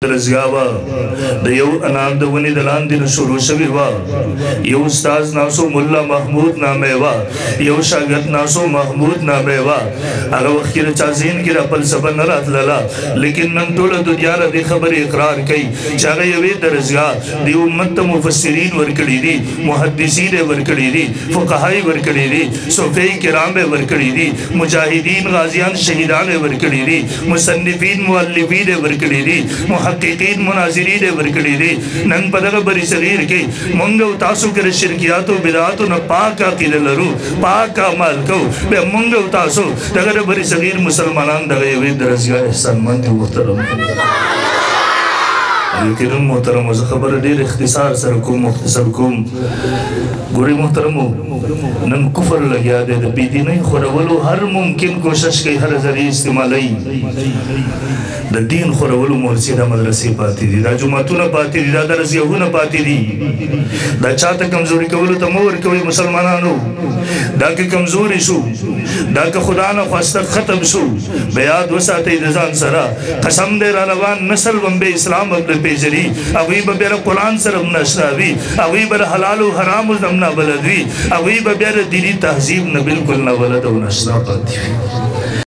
درزگاوا د یو انار د ونی د لاندې نه شروع شوی وا یو استاد ناسو مولا محمود نامه وا یو شاګرد ناسو محمود نامه وا هغه وخت کې چا زین کې را فلسفه نه راتللا لیکن نن ټول دنیا را د خبر اقرار کوي چې هغه یوې درزګا د امت مفسرین ورکړي دي محدثین ورکړي دي فقهای ورکړي دي صوفی کرام ورکړي دي مجاهدین غازیان شهیدان ورکړي دي مصنفین مؤلفین ورکړي دي محققین مناظرین ورکړي دي نن په دغه بری صغیر کې مونږ او تاسو کې شرکیات او بدعات نه پاک عقیده لرو پاک عمل کو به مونږ او تاسو دغه بری صغیر مسلمانان دغه وی درزګه احسان مند محترم یقینا محترم زه خبر ډیر اختصار سره کوم مختصر کوم ګوري محترم نن کفر لګیا دی د بی دیني خورولو هر ممکن کوشش کوي هر ذریعہ استعمالي د دین خورولو مورچې د مدرسې پاتې دي دا جماعتونه پاتې دي دا درسګاهونه پاتې دي دا چاته کمزوري کولو ته مو ورکوي مسلمانانو دا که کمزوري شو دا که خدا نه خواسته ختم شو بیا یاد وساتئ د ځان سره قسم دی را روان نسل هم به اسلام هم نه پېژني هغوی به بیا قرآن سره هم ناشنا وي هغوی به د حلالو حرامو هم نه بلد وي هغوی به بیا د دیني تهذیب نه بلکل نه بلد او ناشنا پاتې وي